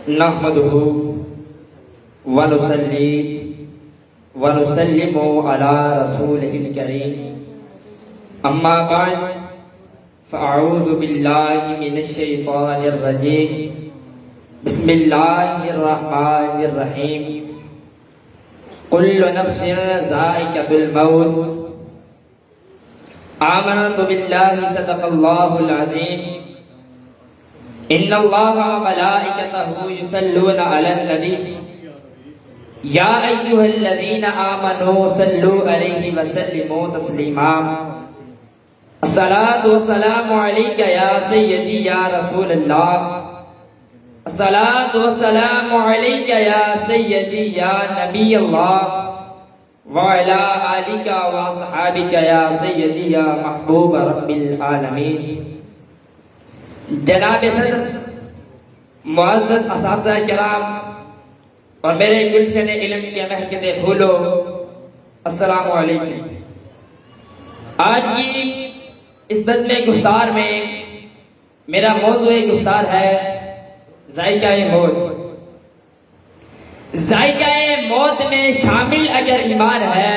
نحمده ونصلي ونسلم على رسوله الكريم اما بعد فاعوذ بالله من الشيطان الرجيم بسم الله الرحمن الرحيم كل نفس ذائقة الموت آمنت بالله صدق الله العظيم ان اللہ وملائکتہ یصلون علی النبی یا ایھا الذین آمنوا صلوا علیہ وسلموا تسلیما الصلاۃ والسلام علیک یا سیدی یا رسول اللہ الصلاۃ والسلام علیک یا سیدی یا نبی اللہ وعلی آلک واصحابک یا سیدی یا محبوب رب العالمین۔ جناب صدر، معزز اساتذہ کرام اور میرے گلشن علم کے مہکتے پھولو، السلام علیکم۔ آج کی اس بزم گفتار میں میرا موضوع گفتار ہے ذائقہ موت۔ ذائقہ موت میں شامل اگر ایمان ہے،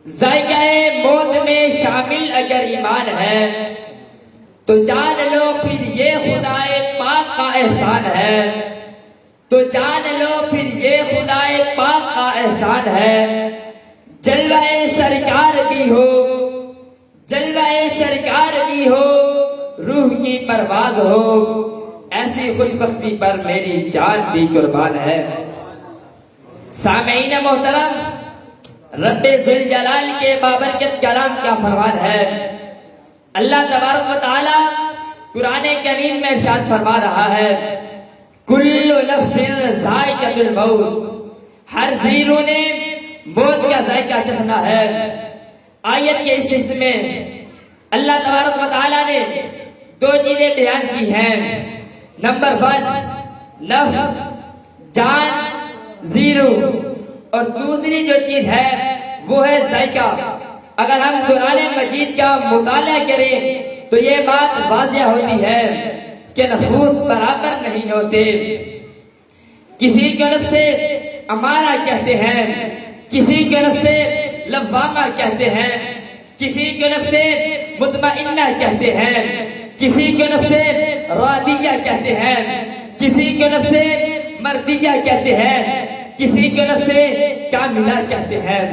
ذائقہ موت میں شامل اگر ایمان ہے تو جان لو پھر یہ خدائے پاک کا احسان ہے، تو جان لو پھر یہ خدائے پاک کا احسان ہے۔ جلوہ سرکار بھی ہو، جلوہ سرکار بھی ہو، روح کی پرواز ہو، ایسی خوش بختی پر میری جان بھی قربان ہے۔ سامعین محترم، رب ذوالجلال کے بابرکت کلام کا فرمان ہے۔ اللہ تبارک و تعالی قرآن کریم میں ارشاد فرما رہا ہے کل نفس ذائقۃ الموت، ہر زی روح نے موت کا ذائقہ چکھنا ہے۔ آیت کے اس حصے میں اللہ تبارک و تعالی نے دو چیزیں بیان کی ہیں۔ نمبر 1 نفس، جان، زی روح، اور دوسری جو چیز ہے وہ ہے ذائقہ۔ اگر ہم قرآن مجید کا مطالعہ کریں تو یہ بات واضح ہوتی ہے کہ نفوس برابر نہیں ہوتے۔ کسی کو نفس امارہ کہتے ہیں، کسی کو نفس لوامہ کہتے ہیں، کسی کو نفس مطمئنہ کہتے ہیں، کسی کو نفس راضیہ کہتے ہیں، کسی کو نفس مردیہ کہتے ہیں، کسی کو نفس کاملہ کہتے ہیں۔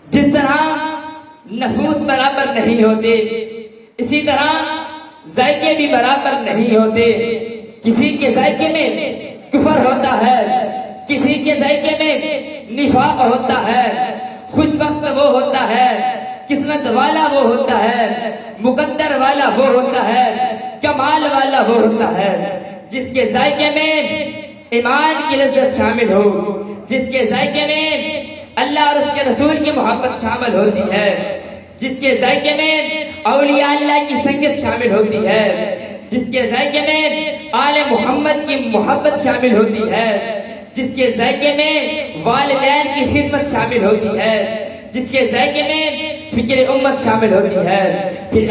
جس طرح نفوس برابر نہیں ہوتے، اسی طرح ذائقے بھی برابر نہیں ہوتے۔ کسی کے ذائقے میں کفر ہوتا ہے، کسی کے ذائقے میں نفاق ہوتا ہے، خوش بخت وہ ہوتا ہے، قسمت والا وہ ہوتا ہے، مقدر والا وہ ہوتا ہے، کمال والا وہ ہوتا ہے۔ جس کے ذائقے میں ایمان کی لذت شامل ہو، جس کے ذائقے میں اللہ اور اس کے رسول کی محبت شامل ہوتی ہے، جس کے ذائقے میں اولیاء اللہ کی سنگت شامل ہوتی ہے، جس کے ذائقے میں آل محمد کی محبت شامل ہوتی ہے، جس کے ذائقے میں والدین کی خدمت شامل ہوتی ہے، جس کے ذائقے میں فکر امت شامل ہوتی ہے، پھر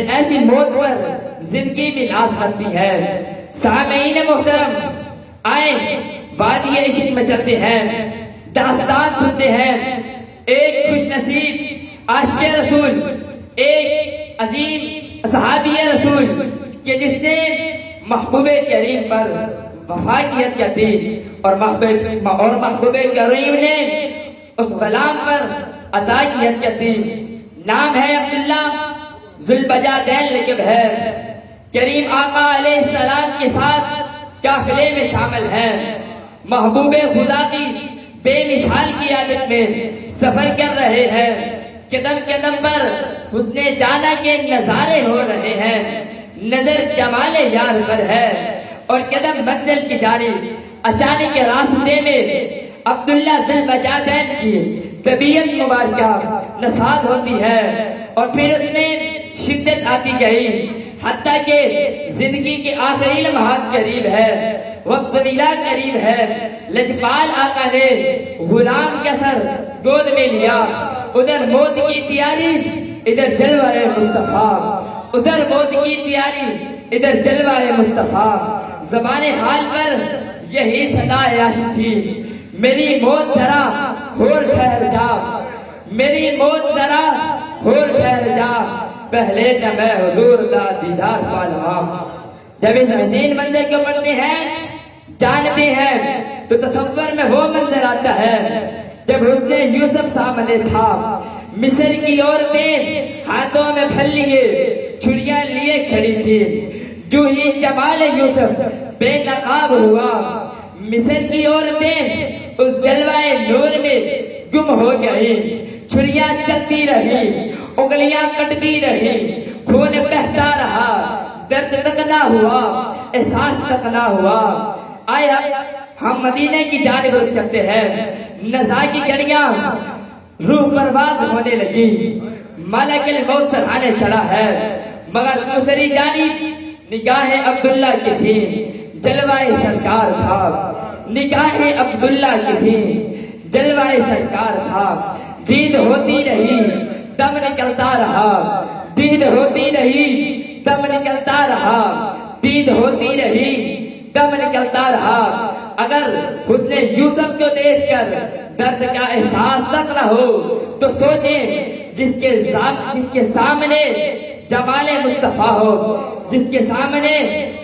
ایسی موت پر زندگی بھی ناز کرتی ہے۔ سامعین محترم، آئیں وادی عشق میں چلتے ہیں، داستان سنتے ہیں ایک خوش نصیب عاشق رسول، ایک عظیم صحابی رسول کہ جس نے محبوب کریم پر وفادیت کی اور محبوب کریم نے اس غلام پر عطائیت کی۔ نام ہے عبداللہ، ذوالبجادین لقب ہے، کریم آقا علیہ السلام کے ساتھ قافلے میں شامل ہے، محبوب خدا کی بے مثال کی عادت میں سفر کر رہے ہیں، قدم قدم پر حسن جانا کے نظارے ہو رہے ہیں، نظر جمال یار پر ہے اور قدم منزل کی جانب۔ اچانک راستے میں عبداللہ ذوالبجادین کی طبیعت مبارکہ نساز ہوتی ہے اور پھر اس میں شدت آتی گئی، حتیٰ کہ زندگی کے آخری لمحات قریب ہے، وقت ویلا قریب ہے۔ لجپال آقا نے غلام کا سر گود میں لیا، ادھر موت کی تیاری، ادھر جلوہ مصطفیٰ، ادھر موت کی تیاری، ادھر جلوہ مصطفیٰ، زبان حال پر یہی صدا عاشق تھی، میری موت ذرا ہور ٹھہر جا، میری موت ذرا ہور ٹھہر جا، پہلے نہ میں حضور دا دیدار پا لواں۔ جب اس حسین منظر کو پڑھتے ہیں، جانتے ہیں، تو تصور میں وہ منظر آتا ہے جب حسن یوسف سامنے تھا، مصر کی عورتیں ہاتھوں میں پھل لیے چھریاں لیے کھڑی تھی، جو ہی جمال یوسف بے نقاب ہوا، مصر کی عورتیں اس جلوہ نور میں گم ہو گئی، چھریاں چلتی رہی، انگلیاں کٹتی رہی، خون بہتا رہا، درد تک نہ ہوا، احساس تک نہ ہوا۔ آیا ہم مدینے کی جانب رخ کرتے ہیں، نزا کی گھڑیاں روح پرواز ہونے لگی، ملک الموت سرحانے چڑھا ہے، مگر دوسری جانب نگاہ عبداللہ کی تھی، جلوہ سرکار تھا، نگاہ عبداللہ کی تھی، جلوہ سرکار تھا، دید ہوتی رہی، دم نکلتا رہا، دید ہوتی رہی، دم نکلتا رہا، دید ہوتی رہی، دم نکلتا رہا۔ اگر حسن یوسف کو دیکھ کر درد کا احساس تک نہ ہو تو سوچیں جس کے سامنے جمال مصطفیٰ ہو، جس کے سامنے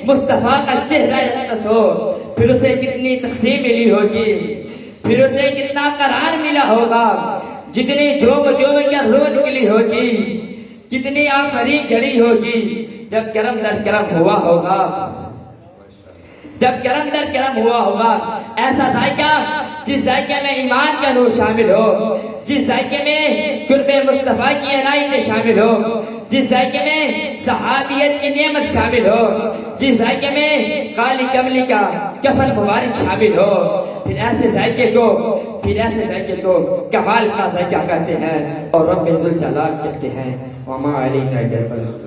مصطفیٰ کا چہرہ اقدس ہو، پھر اسے کتنی تقسیم ملی ہوگی، پھر اسے کتنا قرار ملا ہوگا، جتنی جوب کیا روح نکلی ہوگی، کتنی آفرین گھڑی ہوگی، جب کرم در کرم ہوا ہوگا، جب کرم در کرم ہوا ہوگا۔ ایسا ذائقہ جس ذائقے میں ایمان کا نور شامل ہو، جس ذائقے میں قرب مصطفیٰ کی عنایت شامل ہو، جس ذائقے میں صحابیت کی نعمت شامل ہو، جس ذائقے میں خالی کملی کا کفن مبارک شامل ہو، پھر ایسے ذائقے کو کمال کا ذائقہ کہتے ہیں اور رب ذوالجلال کہتے ہیں۔ وما علینا الا البلاغ۔